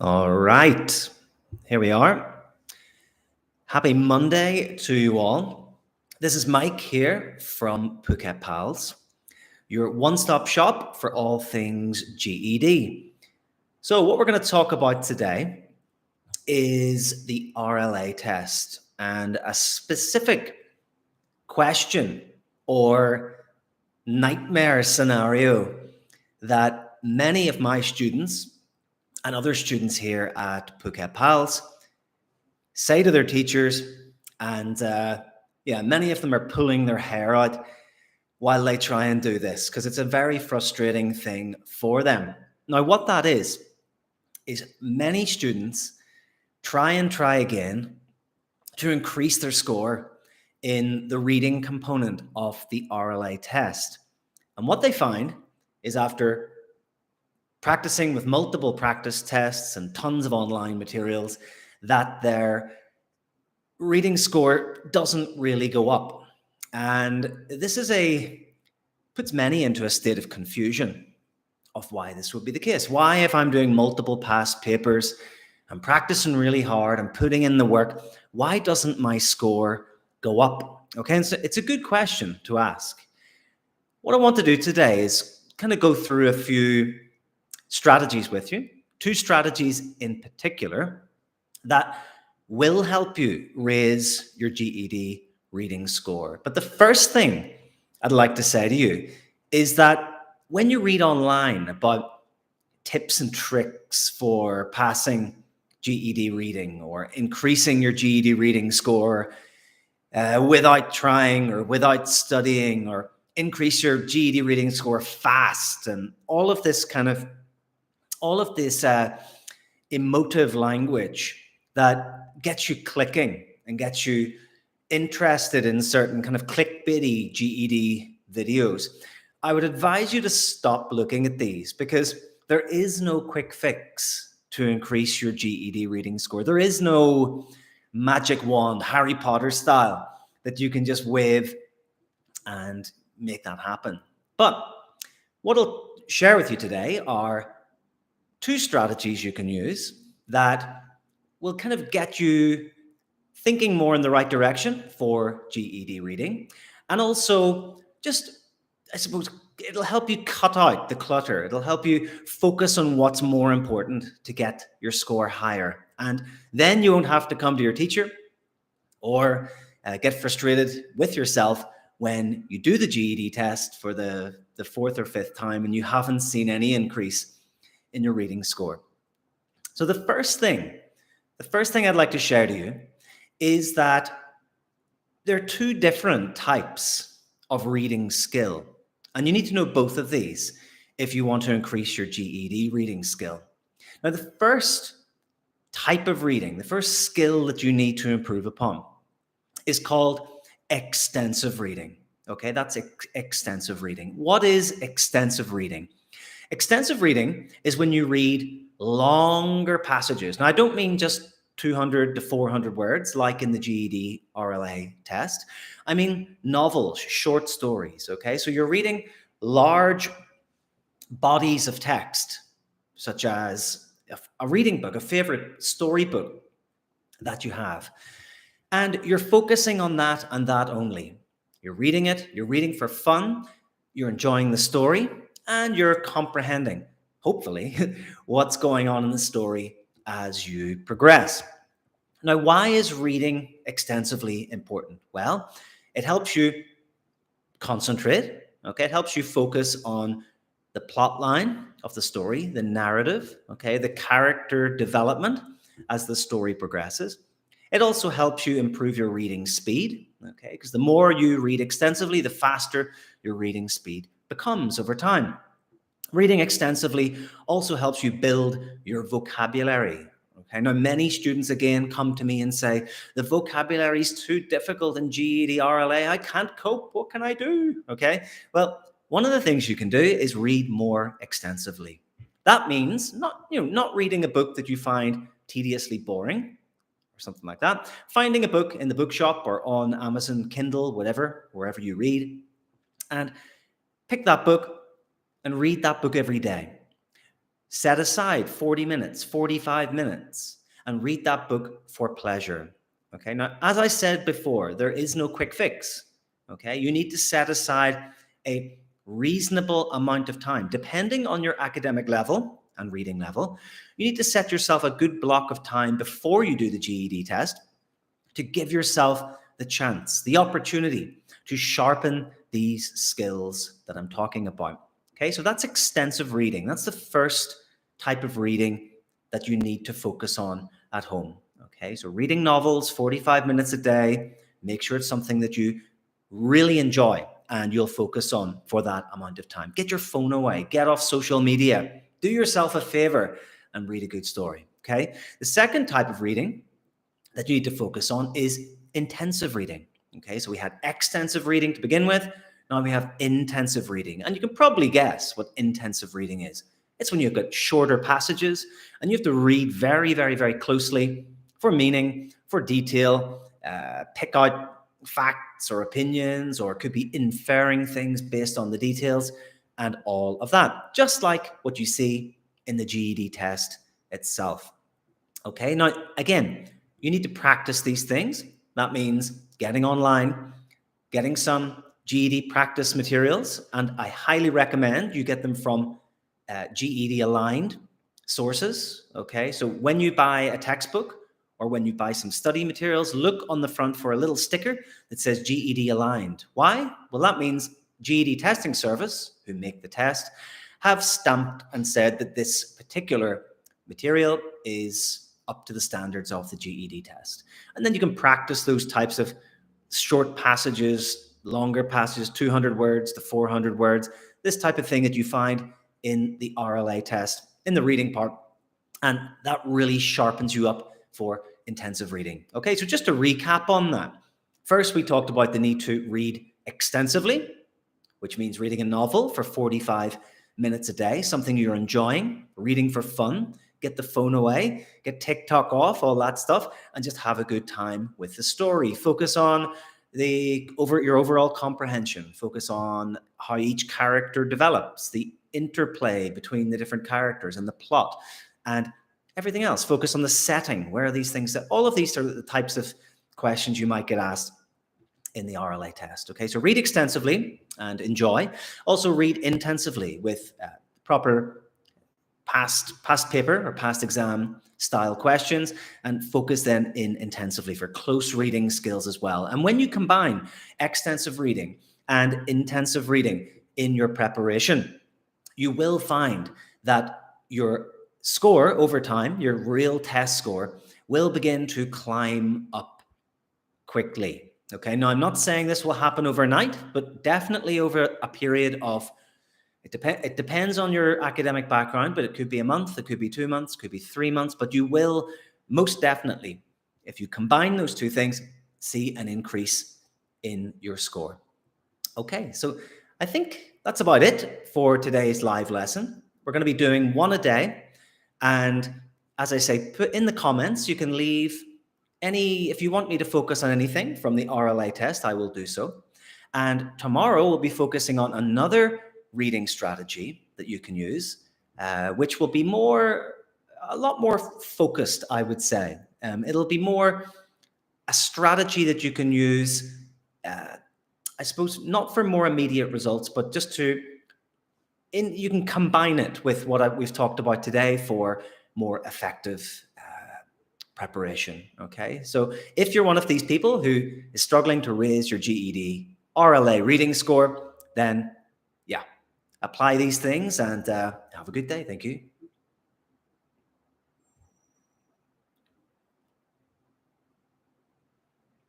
All right, here we are. Happy Monday to you all. This is Mike here from Phuket Pals, your one-stop shop for all things GED. So what we're going to talk about today is the RLA test and a specific question or nightmare scenario that many of my students and other students here at Phuket Pals say to their teachers, and many of them are pulling their hair out while they try and do this because it's a very frustrating thing for them. Now, what that is many students try again to increase their score in the reading component of the RLA test. And what they find is after practicing with multiple practice tests and tons of online materials, that their reading score doesn't really go up. And this puts many into a state of confusion of why this would be the case. Why, if I'm doing multiple past papers, I'm practicing really hard, I'm putting in the work, why doesn't my score go up? Okay, and so it's a good question to ask. What I want to do today is kind of go through a few strategies with you, two strategies in particular that will help you raise your GED reading score. But the first thing I'd like to say to you is that when you read online about tips and tricks for passing GED reading or increasing your GED reading score without trying or without studying, or increase your GED reading score fast, and all of this emotive language that gets you clicking and gets you interested in certain kind of clickbaity GED videos, I would advise you to stop looking at these, because there is no quick fix to increase your GED reading score. There is no magic wand, Harry Potter style, that you can just wave and make that happen. But what I'll share with you today are two strategies you can use that will kind of get you thinking more in the right direction for GED reading. And also just, I suppose, it'll help you cut out the clutter. It'll help you focus on what's more important to get your score higher. And then you won't have to come to your teacher or get frustrated with yourself when you do the GED test for the fourth or fifth time and you haven't seen any increase in your reading score. So the first thing I'd like to share to you is that there are two different types of reading skill, and you need to know both of these if you want to increase your GED reading skill. Now, the first type of reading, the first skill that you need to improve upon, is called extensive reading. Okay, that's extensive reading. What is extensive reading? Extensive reading is when you read longer passages. Now, I don't mean just 200 to 400 words like in the GED RLA test. I mean novels, short stories, okay? So you're reading large bodies of text, such as a reading book, a favorite storybook that you have. And you're focusing on that and that only. You're reading it, you're reading for fun, you're enjoying the story, and you're comprehending, hopefully, what's going on in the story as you progress. Now, why is reading extensively important? Well, it helps you concentrate, okay? It helps you focus on the plot line of the story, the narrative, okay? The character development as the story progresses. It also helps you improve your reading speed, okay? Because the more you read extensively, the faster your reading speed becomes over time. Reading extensively also helps you build your vocabulary. Okay, now many students again come to me and say, the vocabulary is too difficult in GED RLA. I can't cope. What can I do? Okay, well, one of the things you can do is read more extensively. That means not reading a book that you find tediously boring or something like that. Finding a book in the bookshop or on Amazon Kindle, wherever you read, and pick that book and read that book every day. Set aside 40 minutes, 45 minutes, and read that book for pleasure. Okay, now, as I said before, there is no quick fix. Okay, you need to set aside a reasonable amount of time, depending on your academic level and reading level. You need to set yourself a good block of time before you do the GED test to give yourself the chance, the opportunity to sharpen these skills that I'm talking about. Okay, so that's extensive reading. That's the first type of reading that you need to focus on at home. Okay, so reading novels, 45 minutes a day, make sure it's something that you really enjoy and you'll focus on for that amount of time. Get your phone away, get off social media, do yourself a favor and read a good story. Okay, the second type of reading that you need to focus on is intensive reading. Okay, so we had extensive reading to begin with. Now we have intensive reading. And you can probably guess what intensive reading is. It's when you've got shorter passages and you have to read very, very, very closely for meaning, for detail, pick out facts or opinions, or it could be inferring things based on the details and all of that, just like what you see in the GED test itself. Okay, now again, you need to practice these things. That means getting online, getting some GED practice materials, and I highly recommend you get them from GED aligned sources. Okay, so when you buy a textbook or when you buy some study materials, look on the front for a little sticker that says GED aligned. Why? Well, that means GED testing service, who make the test, have stamped and said that this particular material is up to the standards of the GED test. And then you can practice those types of short passages, longer passages, 200 words to 400 words, this type of thing that you find in the RLA test, in the reading part. And that really sharpens you up for intensive reading. Okay, so just to recap on that. First, we talked about the need to read extensively, which means reading a novel for 45 minutes a day, something you're enjoying, reading for fun, get the phone away, get TikTok off, all that stuff, and just have a good time with the story. Focus on your overall comprehension. Focus on how each character develops, the interplay between the different characters and the plot, and everything else. Focus on the setting. Where are these things? All of these are the types of questions you might get asked in the RLA test. Okay, so read extensively and enjoy. Also read intensively with proper past paper or past exam style questions, and focus then in intensively for close reading skills as well. And when you combine extensive reading and intensive reading in your preparation, you will find that your score over time, your real test score, will begin to climb up quickly. Okay, now I'm not saying this will happen overnight, but definitely over a period of it depends on your academic background, but it could be a month, it could be 2 months, it could be 3 months, but you will most definitely, if you combine those two things, see an increase in your score. Okay, so I think that's about it for today's live lesson. We're going to be doing one a day. And as I say, put in the comments, you can leave if you want me to focus on anything from the RLA test, I will do so. And tomorrow we'll be focusing on another reading strategy that you can use, which will be a lot more focused, I would say. It'll be more a strategy that you can use, I suppose, not for more immediate results, but just you can combine it with what we've talked about today for more effective preparation. Okay, so if you're one of these people who is struggling to raise your GED RLA reading score, then apply these things and have a good day. Thank you.